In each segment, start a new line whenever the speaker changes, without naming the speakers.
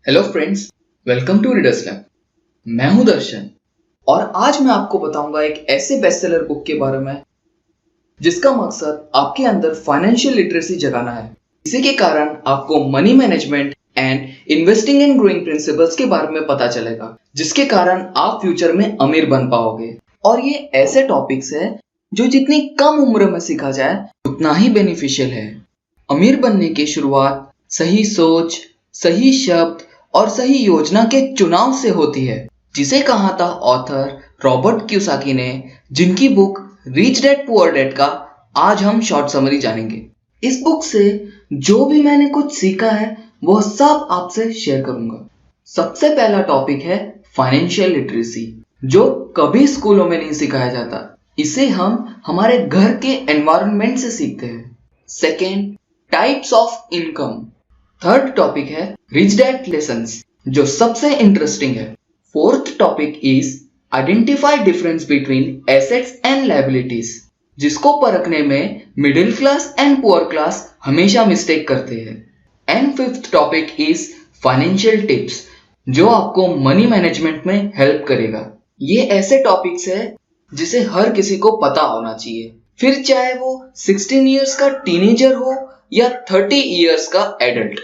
Hello friends, welcome to readers lab. मैं हूं दर्शन और आज मैं आपको बताऊंगा एक ऐसे बेस्टसेलर बुक के बारे में जिसका मकसद आपके अंदर फाइनेंशियल लिटरेसी जगाना है। इसी के कारण आपको money management and investing and growing principles के बारे में पता चलेगा, जिसके कारण आप फ्यूचर में अमीर बन पाओगे। और ये ऐसे टॉपिक्स है जो जितनी कम उम्र में सीखा जाए उतना ही बेनिफिशियल है। अमीर बनने की शुरुआत सही सोच, सही शब्द और सही योजना के चुनाव से होती है, जिसे कहा था ऑथर रॉबर्ट कियोसाकी ने, जिनकी book rich dad poor dad का आज हम शॉर्ट समरी जानेंगे। इस बुक से जो भी मैंने कुछ सीखा है वो सब आपसे शेयर करूंगा। सबसे पहला टॉपिक है फाइनेंशियल लिटरेसी, जो कभी स्कूलों में नहीं सिखाया जाता। इसे हम हमारे घर के एनवायरनमेंट से सीखते हैं। Second, types of income. Third topic है रिच डैड लेसन्स, जो सबसे इंटरेस्टिंग है। Fourth topic is identify difference between assets and liabilities, जिसको परखने में middle class and poor class हमेशा मिस्टेक करते हैं। And fifth topic is financial tips, जो आपको मनी मैनेजमेंट में हेल्प करेगा। ये ऐसे टॉपिक्स है जिसे हर किसी को पता होना चाहिए, फिर चाहे वो 16 इयर्स का टीनेजर हो या 30 इयर्स का एडल्ट।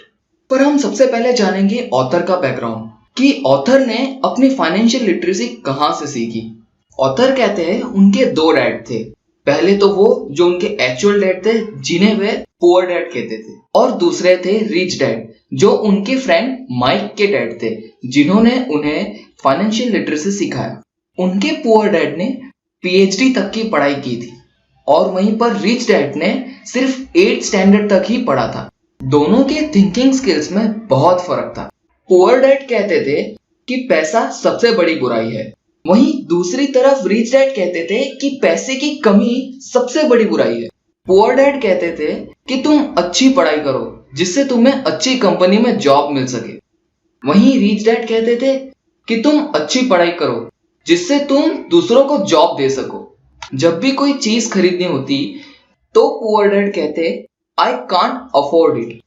पर हम सबसे पहले जानेंगे ऑथर का बैकग्राउंड, कि ऑथर ने अपनी फाइनेंशियल लिटरेसी कहां से सीखी। ऑथर कहते हैं उनके दो डैड थे। पहले तो वो जो उनके एक्चुअल डैड थे, जिन्हें वे पुअर डैड कहते थे, और दूसरे थे रिच डैड, जो उनके फ्रेंड माइक के डैड थे, जिन्होंने उन्हें फाइनेंशियल लिटरेसी सिखाया। उनके पुअर डैड ने पीएचडी तक की पढ़ाई की थी और वहीं पर रिच डैड ने सिर्फ 8th स्टैंडर्ड तक ही पढ़ा था। दोनों के थिंकिंग स्किल्स में बहुत फर्क था। पुअर डैड कहते थे कि पैसा सबसे बड़ी बुराई है, वहीं दूसरी तरफ रिच डैड कहते थे कि पैसे की कमी सबसे बड़ी बुराई है। पुअर डैड कहते थे कि तुम अच्छी पढ़ाई करो जिससे तुम्हें अच्छी कंपनी में जॉब मिल सके, वहीं रिच डैड कहते थे कि तुम अच्छी पढ़ाई करो जिससे तुम दूसरों को जॉब दे सको। जब भी कोई चीज खरीदनी होती तो पुअर डैड कहते आई कांट अफोर्ड इट,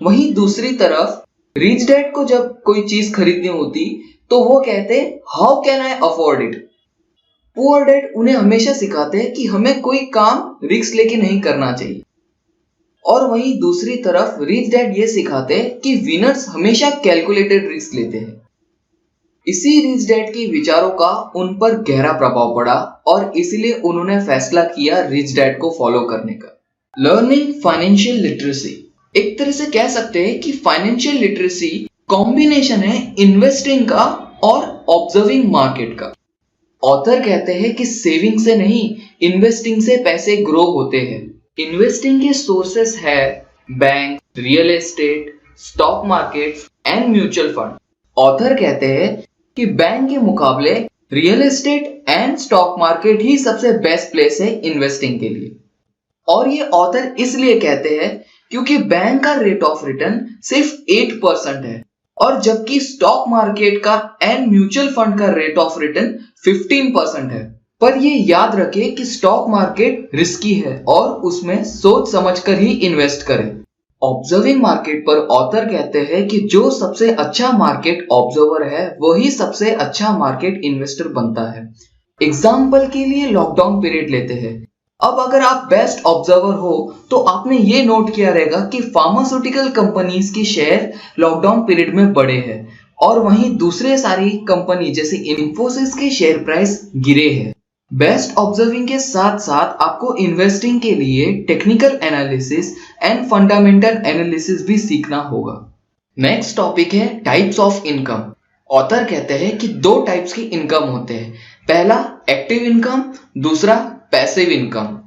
वहीं दूसरी तरफ रिच डैड को जब कोई चीज खरीदनी होती तो वो कहते how can I afford it. Poor dad उन्हें हमेशा सिखाते कि हमें कोई काम रिस्क लेके नहीं करना चाहिए, और वहीं दूसरी तरफ रिच डैड ये सिखाते कि विनर्स हमेशा कैलकुलेटेड रिस्क लेते हैं। इसी रिच डैड के विचारों का उन पर गहरा प्रभाव पड़ा और इसीलिए उन्होंने फैसला किया रिच डैड को फॉलो करने का। लर्निंग फाइनेंशियल लिटरेसी, एक तरह से कह सकते हैं कि फाइनेंशियल लिटरेसी कॉम्बिनेशन है इन्वेस्टिंग का और ऑब्जर्विंग मार्केट का। ऑथर कहते हैं कि सेविंग से नहीं, इन्वेस्टिंग से पैसे ग्रो होते हैं। इन्वेस्टिंग के सोर्सेस है bank, real estate, stock market and mutual fund. Author कहते हैं कि बैंक के मुकाबले real estate and stock market ही सबसे बेस्ट प्लेस है इन्वेस्टिंग के लिए। और ये ऑथर इसलिए कहते हैं क्योंकि बैंक का रेट ऑफ रिटर्न सिर्फ 8% है, और जबकि स्टॉक मार्केट का एंड म्यूचुअल फंड का रेट ऑफ रिटर्न 15% है। पर ये याद रखें कि स्टॉक मार्केट रिस्की है और उसमें सोच समझकर ही इन्वेस्ट करें। ऑब्जर्विंग मार्केट पर ऑथर कहते हैं कि जो सबसे अच्छा मार्केट ऑब्जर्वर है वही सबसे अच्छा मार्केट इन्वेस्टर बनता है। एग्जाम्पल के लिए लॉकडाउन पीरियड लेते हैं। अब अगर आप बेस्ट ऑब्जर्वर हो तो आपने ये नोट किया रहेगा कि फार्मास्यूटिकल कंपनीज की शेयर लॉकडाउन पीरियड में बढ़े हैं, और वहीं दूसरे सारी कंपनी जैसे इन्फोसिस के शेयर प्राइस गिरे हैं। बेस्ट ऑब्जर्विंग के साथ साथ आपको इन्वेस्टिंग के लिए technical analysis and fundamental analysis भी सीखना होगा। नेक्स्ट टॉपिक है टाइप्स ऑफ इनकम। ऑथर कहते हैं कि दो टाइप्स की इनकम होते हैं, पहला एक्टिव इनकम, दूसरा पैसिव इनकम।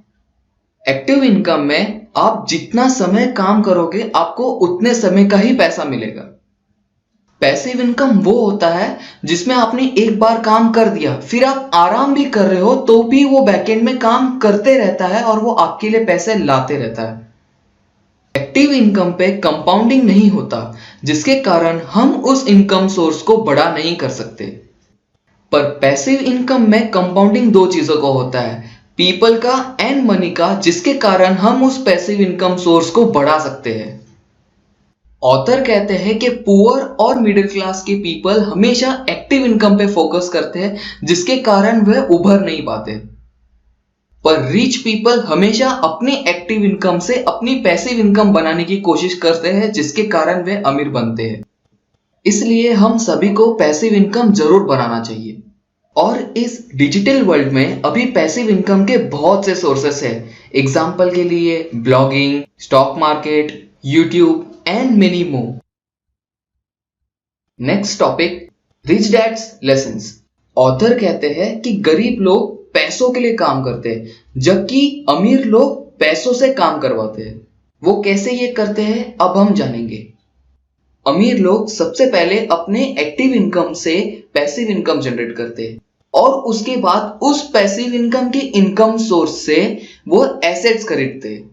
एक्टिव इनकम में आप जितना समय काम करोगे आपको उतने समय का ही पैसा मिलेगा। पैसिव इनकम वो होता है जिसमें आपने एक बार काम कर दिया, फिर आप आराम भी कर रहे हो तो भी वो बैकएंड में काम करते रहता है और वो आपके लिए पैसे लाते रहता है। एक्टिव इनकम पे कंपाउंडिंग नहीं होता, जिसके कारण हम उस इनकम सोर्स को बड़ा नहीं कर सकते। पर पैसिव इनकम में कंपाउंडिंग दो चीजों को होता है, पीपल का एंड मनी का, जिसके कारण हम उस पैसिव इनकम सोर्स को बढ़ा सकते हैं। ऑथर कहते हैं कि पुअर और मिडिल क्लास के पीपल हमेशा एक्टिव इनकम पे फोकस करते हैं, जिसके कारण वह उभर नहीं पाते। पर रिच पीपल हमेशा अपने एक्टिव इनकम से अपनी पैसिव इनकम बनाने की कोशिश करते हैं, जिसके कारण वे अमीर बनते हैं। इसलिए हम सभी को पैसिव इनकम जरूर बनाना चाहिए। और इस डिजिटल वर्ल्ड में अभी पैसिव इनकम के बहुत से सोर्सेस हैं। एग्जाम्पल के लिए blogging, stock market, YouTube and many more. Next topic, rich dad's lessons. Author कहते हैं कि गरीब लोग पैसों के लिए काम करते हैं, जबकि अमीर लोग पैसों से काम करवाते हैं। वो कैसे ये करते हैं, अब हम जानेंगे। अमीर लोग सबसे पहले अपने एक्टिव इनकम से पैसिव इनकम जनरेट करते हैं और उसके बाद उस पैसिव इनकम के इनकम सोर्स से वो एसेट्स खरीदते हैं।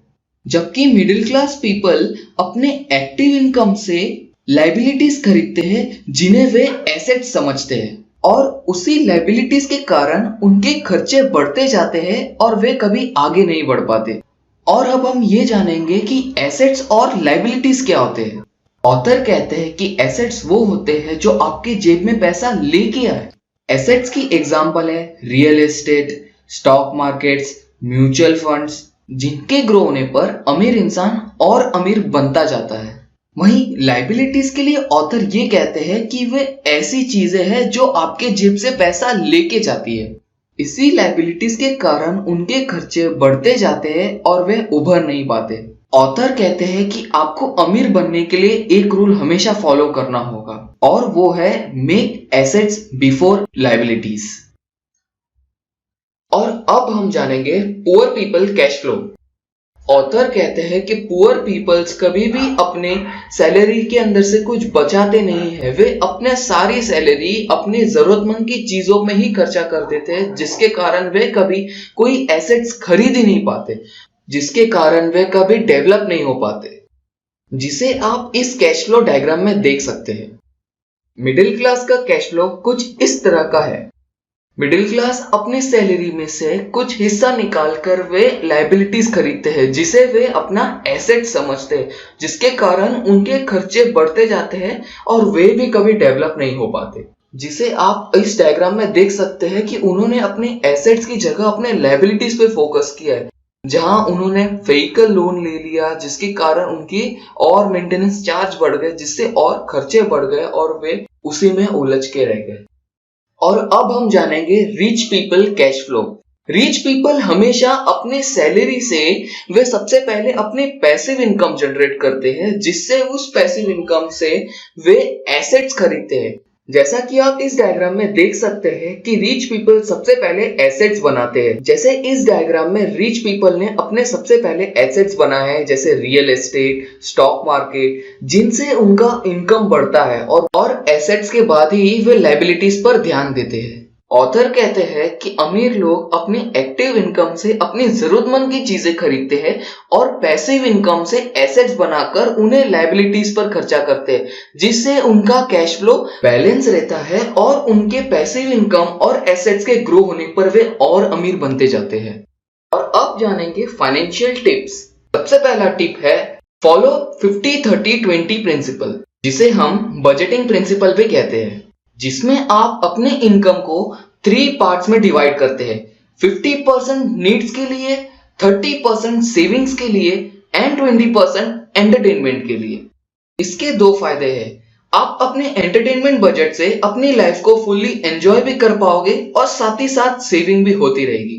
जबकि मिडिल क्लास पीपल अपने एक्टिव इनकम से लायबिलिटीज खरीदते हैं, जिन्हें वे एसेट्स समझते हैं, और उसी लायबिलिटीज के कारण उनके खर्चे बढ़ते जाते हैं और वे कभी आगे नहीं बढ़ पाते। और अब हम ये जानेंगे कि एसेट्स और लायबिलिटीज क्या होते हैं। ऑथर कहते हैं कि एसेट्स वो होते हैं जो आपकी जेब में पैसा लेके आए। एसेट्स की एग्जांपल है real estate, stock markets, mutual funds, जिनके ग्रो होने पर अमीर इंसान और अमीर बनता जाता है। वहीं लायबिलिटीज के लिए ऑथर ये कहते हैं कि वे ऐसी चीजें हैं जो आपके जेब से पैसा लेके जाती है। इसी लायबिलिटीज के कारण उनके खर्चे बढ़ते जाते हैं और वे उभर नहीं पाते। ऑथर कहते हैं कि आपको अमीर बनने के लिए एक रूल हमेशा फॉलो करना होगा, और वो है मेक एसेट्स बिफोर लायबिलिटीज। और अब हम जानेंगे poor people cash flow. Author कहते हैं कि पुअर पीपल्स कभी भी अपने सैलरी के अंदर से कुछ बचाते नहीं है। वे अपने सारी सैलरी अपने जरूरतमंद की चीजों में ही खर्चा कर देते हैं, जिसके कारण वे कभी कोई एसेट्स खरीद ही नहीं पाते, जिसके कारण वे कभी डेवलप नहीं हो पाते, जिसे आप इस कैश फ्लो डायग्राम में देख सकते हैं। मिडिल क्लास का कैश फ्लो कुछ इस तरह का है। मिडिल क्लास अपने सैलरी में से कुछ हिस्सा निकालकर वे लायबिलिटीज खरीदते हैं, जिसे वे अपना एसेट समझते हैं, जिसके कारण उनके खर्चे बढ़ते जाते हैं और वे भी कभी डेवलप नहीं हो पाते। जिसे आप इस डायग्राम में देख सकते हैं कि उन्होंने अपने एसेट्स की जगह अपने लायबिलिटीज पे फोकस किया है, जहां उन्होंने व्हीकल लोन ले लिया, जिसके कारण उनकी और मेंटेनेंस चार्ज बढ़ गए, जिससे और खर्चे बढ़ गए और वे उसी में उलझ के रह गए। और अब हम जानेंगे rich people cash flow. Rich people हमेशा अपने सैलरी से वे सबसे पहले अपने पैसिव इनकम जनरेट करते हैं, जिससे उस पैसिव इनकम से वे एसेट्स खरीदते हैं। जैसा कि आप इस डायग्राम में देख सकते हैं कि रिच पीपल सबसे पहले एसेट्स बनाते हैं। जैसे इस डायग्राम में रिच पीपल ने अपने सबसे पहले एसेट्स बनाए हैं, जैसे रियल एस्टेट, स्टॉक मार्केट, जिनसे उनका इनकम बढ़ता है, और एसेट्स के बाद ही वे लायबिलिटीज पर ध्यान देते हैं। ऑथर कहते हैं कि अमीर लोग अपनी एक्टिव इनकम से अपनी जरूरतमंद की चीजें खरीदते हैं और पैसिव इनकम से एसेट्स बनाकर उन्हें लायबिलिटीज पर खर्चा करते हैं, जिससे उनका कैश फ्लो बैलेंस रहता है और उनके पैसिव इनकम और एसेट्स के ग्रो होने पर वे और अमीर बनते जाते हैं। और अब जानेंगे फाइनेंशियल टिप्स। सबसे पहला टिप है फॉलो 50-30-20 प्रिंसिपल, जिसे हम बजटिंग प्रिंसिपल भी कहते हैं, जिसमें आप अपने इनकम को 3 पार्ट्स में डिवाइड करते हैं। 50% नीड्स के लिए, 30% सेविंग्स के लिए एंड 20% एंटरटेनमेंट के लिए। इसके 2 फायदे हैं। आप अपने एंटरटेनमेंट बजट से अपनी लाइफ को फुल्ली एंजॉय भी कर पाओगे और साथ ही साथ सेविंग भी होती रहेगी।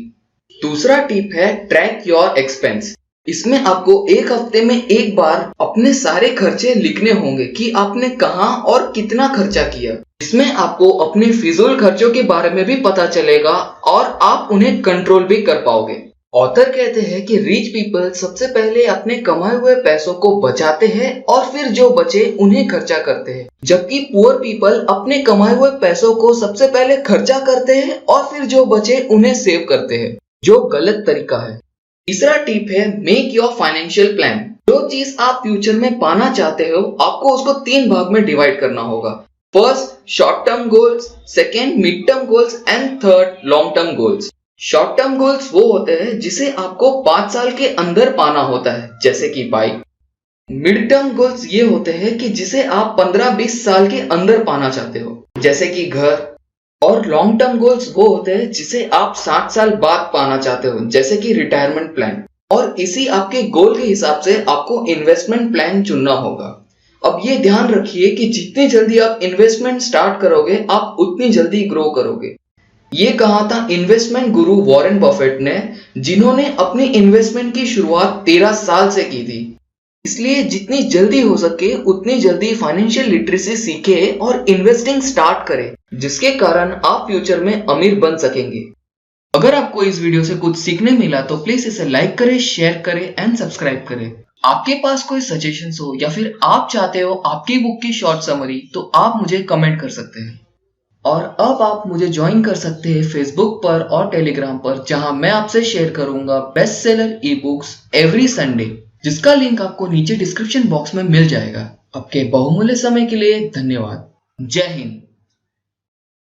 दूसरा टिप है ट्रैक योर एक्सपेंस। इसमें आपको एक हफ्ते में एक बार अपने सारे खर्चे लिखने होंगे कि आपने कहां और कितना खर्चा किया। इसमें आपको अपने फिजूल खर्चों के बारे में भी पता चलेगा और आप उन्हें कंट्रोल भी कर पाओगे। ऑथर कहते हैं कि रिच पीपल सबसे पहले अपने कमाए हुए पैसों को बचाते हैं और फिर जो बचे उन्हें खर्चा करते हैं, जबकि पुअर पीपल अपने कमाए हुए पैसों को सबसे पहले खर्चा करते हैं और फिर जो बचे उन्हें सेव करते हैं, जो गलत तरीका है। तीसरा टिप है मेक योर फाइनेंशियल प्लान। जो चीज आप फ्यूचर में पाना चाहते हो, आपको उसको 3 भाग में डिवाइड करना होगा। First short term goals, second mid term goals and third long term goals. Short term goals वो होते हैं जिसे आपको 5 साल के अंदर पाना होता है, जैसे कि बाइक, मिड टर्म गोल्स ये होते हैं कि जिसे आप 15-20 साल के अंदर पाना चाहते हो, जैसे कि घर। और लॉन्ग टर्म गोल्स वो होते हैं जिसे आप 60 साल बाद पाना चाहते हो, जैसे कि रिटायरमेंट प्लान। और इसी आपके गोल के हिसाब से आपको इन्वेस्टमेंट प्लान चुनना होगा। अब ये ध्यान रखिए कि जितनी जल्दी आप इन्वेस्टमेंट स्टार्ट करोगे, आप उतनी जल्दी ग्रो करोगे। ये कहा था इन्वेस्टमेंट गुरु वॉरेन बफेट ने, जिन्होंने अपनी इन्वेस्टमेंट की शुरुआत 13 साल से की थी। इसलिए जितनी जल्दी हो सके उतनी जल्दी फाइनेंशियल लिटरेसी सीखे और इन्वेस्टिंग स्टार्ट करें, जिसके कारण आप फ्यूचर में अमीर बन सकेंगे। अगर आपको इस वीडियो से कुछ सीखने मिला तो प्लीज इसे लाइक करें, शेयर करें एंड सब्सक्राइब करें। आपके पास कोई सजेशंस हो या फिर आप चाहते हो आपकी बुक की शॉर्ट समरी, तो आप मुझे कमेंट कर सकते हैं। और अब आप मुझे ज्वाइन कर सकते हैं फेसबुक पर और टेलीग्राम पर, जहां मैं आपसे शेयर करूंगा best seller e books every Sunday, जिसका लिंक आपको नीचे डिस्क्रिप्शन बॉक्स में मिल जाएगा। आपके बहुमूल्य समय के लिए धन्यवाद। जय हिंद।